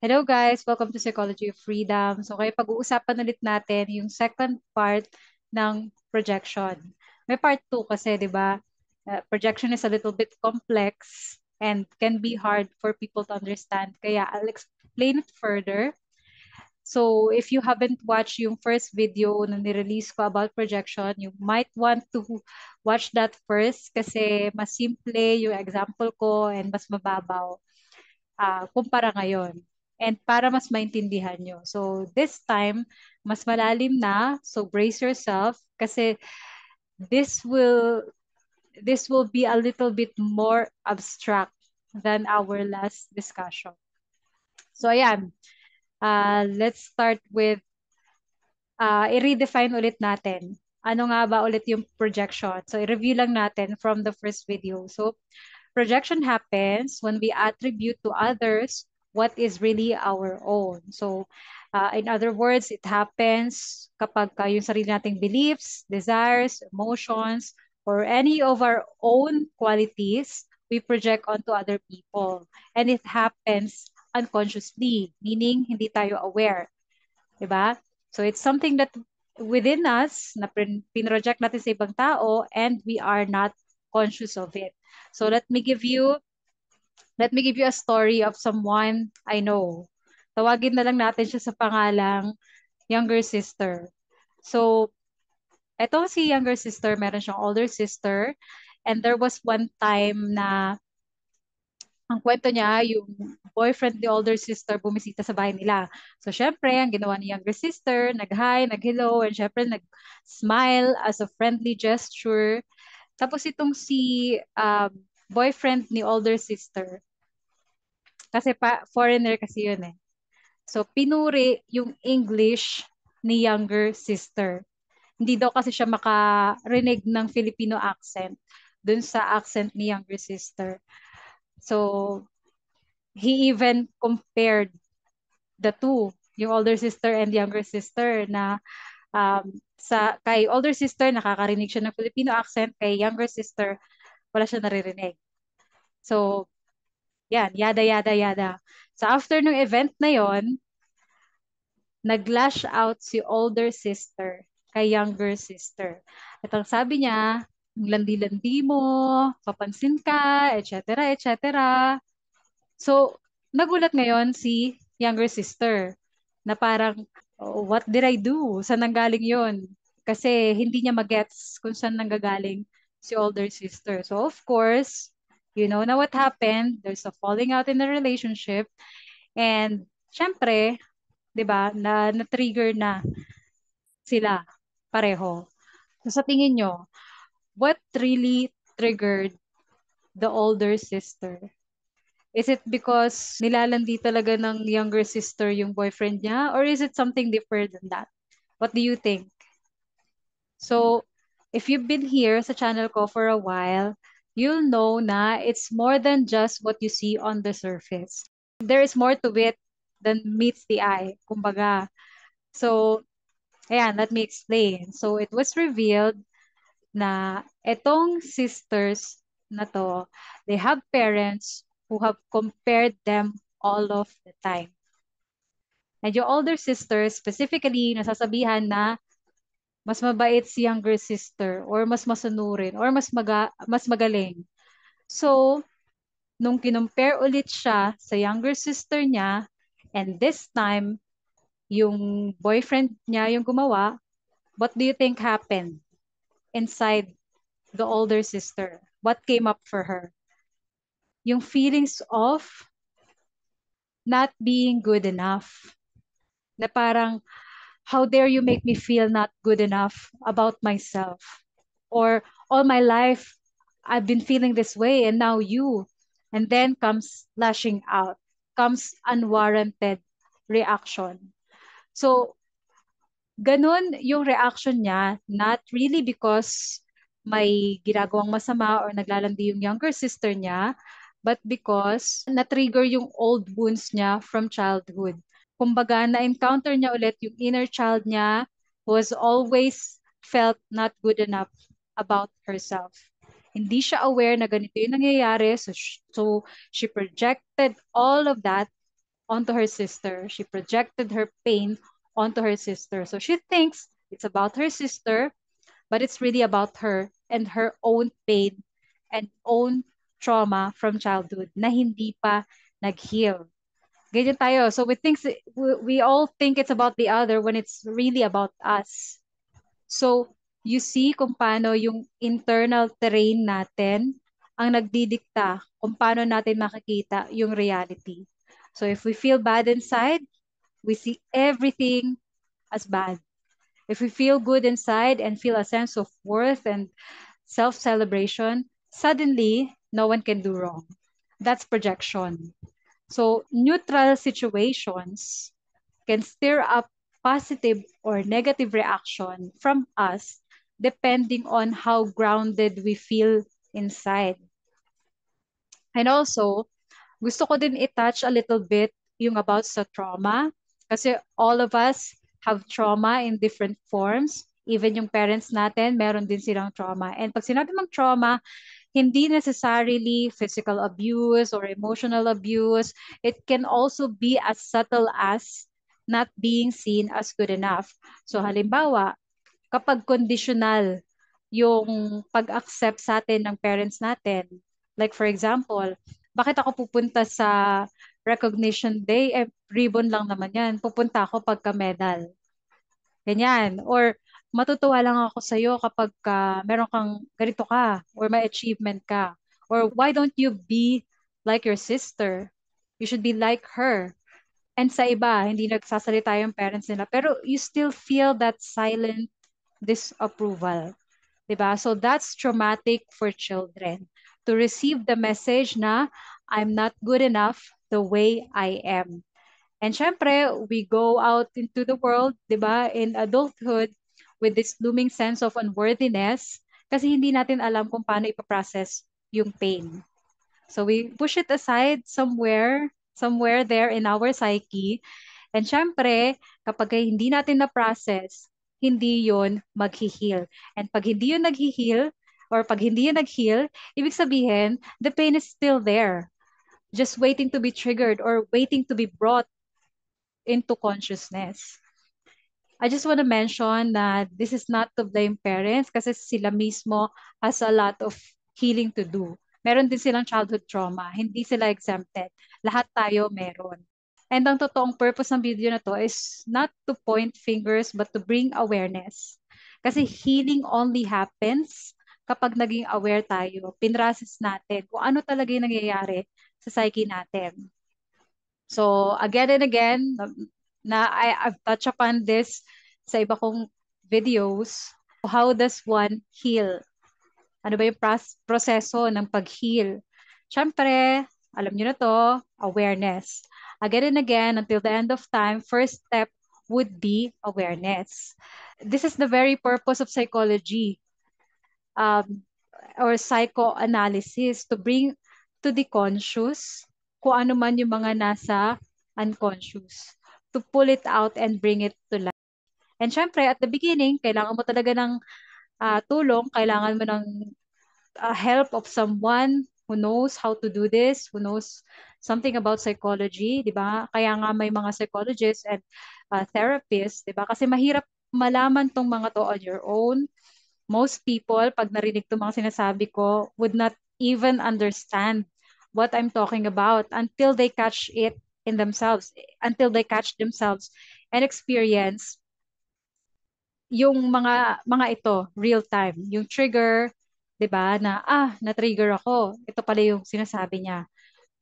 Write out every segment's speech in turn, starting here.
Hello guys, welcome to Psychology of Freedom. So kayo pag-uusapan ulit natin yung second part ng projection. May part 2 kasi, 'di ba? Projection is a little bit complex and can be hard for people to understand. Kaya I'll explain it further. So if you haven't watched yung first video na nirelease ko about projection, you might want to watch that first kasi mas simple yung example ko and mas mababaw kumpara ngayon. And para mas maintindihan nyo. So this time, mas malalim na. So brace yourself kasi this will this will be a little bit more abstract than our last discussion. So ayan, let's start with i-redefine ulit natin. Ano nga ba ulit yung projection? So i-review lang natin from the first video. So projection happens when we attribute to others what is really our own. So, in other words, it happens kapag yung sarili nating beliefs, desires, emotions, or any of our own qualities, we project onto other people. And it happens unconsciously, meaning hindi tayo aware. Diba? So, it's something that within us na pinroject natin sa ibang tao and we are not conscious of it. So let me give you a story of someone I know. Tawagin na lang natin siya sa pangalang younger sister. So, etong si younger sister, meron siyang older sister. And there was one time na ang kwento niya, yung boyfriend ni older sister bumisita sa bahay nila. So, syempre, ang ginawa ni younger sister, nag-hi, nag-hello, and syempre, nag-smile as a friendly gesture. Tapos itong si boyfriend ni older sister, kasi foreigner kasi yun eh. So, pinuri yung English ni younger sister. Hindi daw kasi siya makarinig ng Filipino accent dun sa accent ni younger sister. So, he even compared the two, yung older sister and younger sister na kay older sister nakakarinig siya ng Filipino accent, kay younger sister wala siya naririnig. So, yan, yada, yada, yada. So, after nung event na yon, nag-lash out si older sister kay younger sister. At ang sabi niya, ang landi-landi mo, papansin ka, etc., etc. So, nagulat ngayon si younger sister na parang, "Oh, what did I do? Saan nanggaling yon?" Kasi hindi niya magets kung saan nanggagaling si older sister. So, of course, you know na what happened. There's a falling out in the relationship. And, syempre, 'di ba, na-trigger na sila pareho. So sa tingin nyo, what really triggered the older sister? Is it because nilalandi talaga ng younger sister yung boyfriend niya? Or is it something deeper than that? What do you think? So, if you've been here sa channel ko for a while, you'll know na it's more than just what you see on the surface. There is more to it than meets the eye, kumbaga. So, ayan, let me explain. So, it was revealed na etong sisters na to, they have parents who have compared them all of the time. And yung older sister, specifically, nasasabihan na mas mabait si younger sister or mas masunurin or mas magaling. So, nung kinumpare ulit siya sa younger sister niya, and this time, yung boyfriend niya yung gumawa, what do you think happened inside the older sister? What came up for her? Yung feelings of not being good enough. Na parang, how dare you make me feel not good enough about myself? Or all my life, I've been feeling this way and now you. And then comes lashing out, comes unwarranted reaction. So, ganun yung reaction niya, not really because may ginagawang masama or naglalandi yung younger sister niya, but because na-trigger yung old wounds niya from childhood. Kumbaga, na-encounter niya ulit yung inner child niya who has always felt not good enough about herself. Hindi siya aware na ganito yung nangyayari, so she projected all of that onto her sister. She projected her pain onto her sister. So she thinks it's about her sister, but it's really about her and her own pain and own trauma from childhood na hindi pa nag-heal. Ganyan tayo. So we all think it's about the other when it's really about us. So you see kung paano yung internal terrain natin ang nagdidikta kung paano natin makikita yung reality. So if we feel bad inside, we see everything as bad. If we feel good inside and feel a sense of worth and self-celebration, suddenly no one can do wrong. That's projection. So neutral situations can stir up positive or negative reaction from us depending on how grounded we feel inside. And also, gusto ko din i-touch a little bit yung about sa trauma kasi all of us have trauma in different forms. Even yung parents natin, meron din silang trauma. And pag sinabi mong trauma, hindi necessarily physical abuse or emotional abuse. It can also be as subtle as not being seen as good enough. So halimbawa, kapag conditional yung pag-accept sa atin ng parents natin. Like for example, bakit ako pupunta sa recognition day? Eh, ribbon lang naman yan. Pupunta ako pagka medal. Ganyan. Or matutuwa lang ako sa'yo kapag meron kang ganito ka or may achievement ka. Or why don't you be like your sister? You should be like her. And sa iba, hindi nagsasalita yung parents nila. Pero you still feel that silent disapproval. Diba? So that's traumatic for children. To receive the message na I'm not good enough the way I am. And syempre, we go out into the world, di ba, in adulthood with this looming sense of unworthiness kasi hindi natin alam kung paano ipaprocess yung pain. So we push it aside somewhere there in our psyche. And syempre, kapag hindi natin na-process, hindi yon mag-heal. And pag hindi yun nag-heal, or pag hindi yun nag-heal, ibig sabihin, the pain is still there, just waiting to be triggered or waiting to be brought into consciousness. I just want to mention that this is not to blame parents kasi sila mismo has a lot of healing to do. Meron din silang childhood trauma. Hindi sila exempted. Lahat tayo meron. And ang totoong purpose ng video na to is not to point fingers but to bring awareness. Kasi healing only happens kapag naging aware tayo, pinrases natin kung ano talaga yung nangyayari sa psyche natin. So again and again, I've touched upon this sa iba kong videos. How does one heal? Ano ba yung proseso ng pag-heal? Siyempre, alam niyo na to, awareness. Again and again, until the end of time, first step would be awareness. This is the very purpose of psychology. Or psychoanalysis to bring to the conscious kung ano man yung mga nasa unconscious, to pull it out and bring it to life. And syempre, at the beginning, kailangan mo talaga ng tulong, kailangan mo ng help of someone who knows how to do this, who knows something about psychology, di ba? Kaya nga may mga psychologists and therapists, di ba? Kasi mahirap malaman tong mga to on your own. Most people, pag narinig itong mga sinasabi ko, would not even understand what I'm talking about until they catch it in themselves, until they catch themselves and experience yung mga ito, real time, yung trigger, 'di ba? Na na-trigger ako. Ito pala yung sinasabi niya.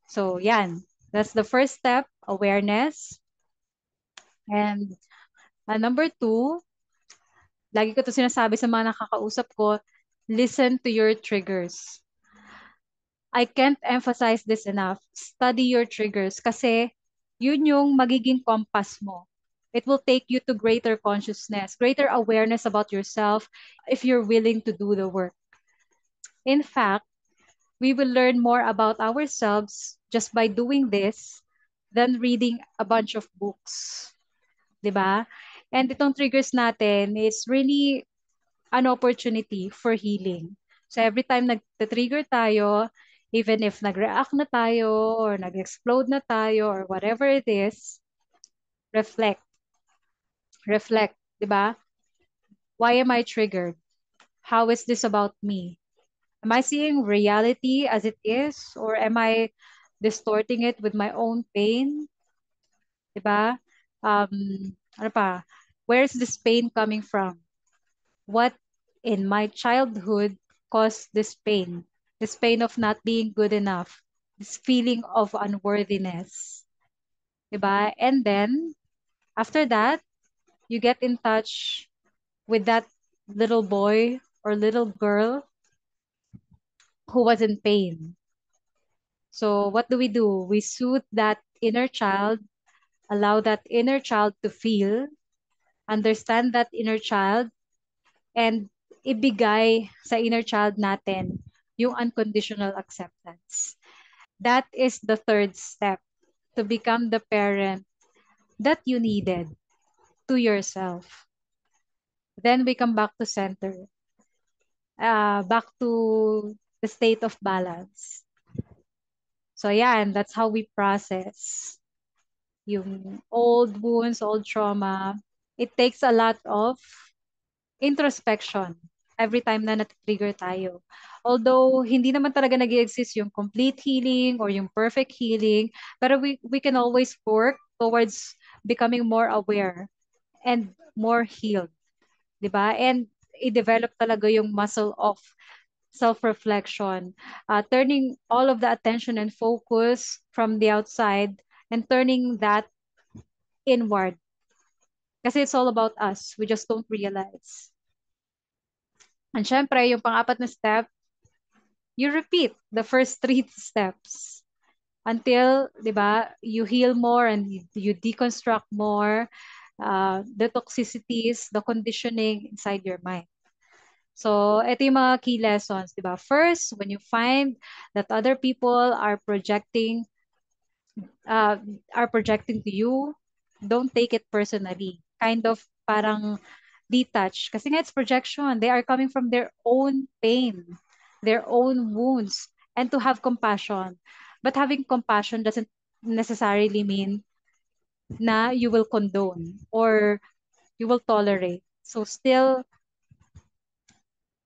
So, yan. That's the first step, awareness. And number two, lagi ko to sinasabi sa mga nakakausap ko, listen to your triggers. I can't emphasize this enough. Study your triggers kasi yun yung magiging compass mo. It will take you to greater consciousness, greater awareness about yourself if you're willing to do the work. In fact, we will learn more about ourselves just by doing this than reading a bunch of books. 'Di ba? And itong triggers natin is really an opportunity for healing. So every time nag-trigger tayo, Even if nag-react na tayo or nag-explode na tayo or whatever it is, reflect. Reflect, di ba? Why am I triggered? How is this about me? Am I seeing reality as it is or am I distorting it with my own pain? Di ba? Um, ano pa? Where's this pain coming from? What in my childhood caused this pain? This pain of not being good enough, this feeling of unworthiness, diba? And then after that, you get in touch with that little boy or little girl who was in pain. So what do? We soothe that inner child, allow that inner child to feel, understand that inner child, and ibigay sa inner child natin yung unconditional acceptance. That is the third step to become the parent that you needed to yourself. Then we come back to center, back to the state of balance. So yeah, and that's how we process yung old wounds, old trauma. It takes a lot of introspection every time na nat-trigger tayo. Although hindi naman talaga nag-exist yung complete healing or yung perfect healing, pero we can always work towards becoming more aware and more healed, 'di ba? And i-develop talaga yung muscle of self-reflection, turning all of the attention and focus from the outside and turning that inward. Kasi it's all about us. We just don't realize. And syempre, yung pang-apat na step, you repeat the first three steps until, di ba, you heal more and you deconstruct more the toxicities, the conditioning inside your mind. So, ito yung mga key lessons, di ba? First, when you find that other people uh, are projecting to you, don't take it personally. Kind of parang detach. Kasi nga it's projection. They are coming from their own pain, their own wounds, and to have compassion. But having compassion doesn't necessarily mean na you will condone or you will tolerate. So still,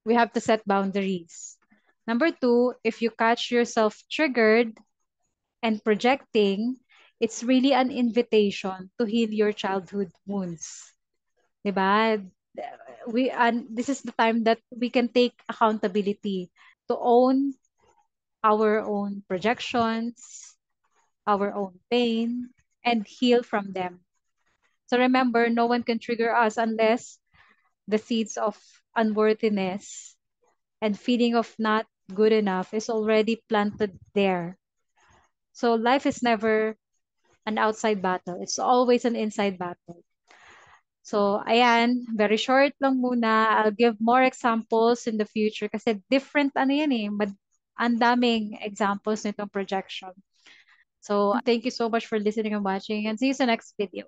we have to set boundaries. Number two, if you catch yourself triggered and projecting, it's really an invitation to heal your childhood wounds. 'Di ba? And this is the time that we can take accountability to own our own projections, our own pain, and heal from them. So remember, no one can trigger us unless the seeds of unworthiness and feeling of not good enough is already planted there. So life is never an outside battle. It's always an inside battle. So, ayan, very short lang muna. I'll give more examples in the future kasi different ano yan eh. Ang daming examples nitong projection. So, thank you so much for listening and watching and see you sa next video.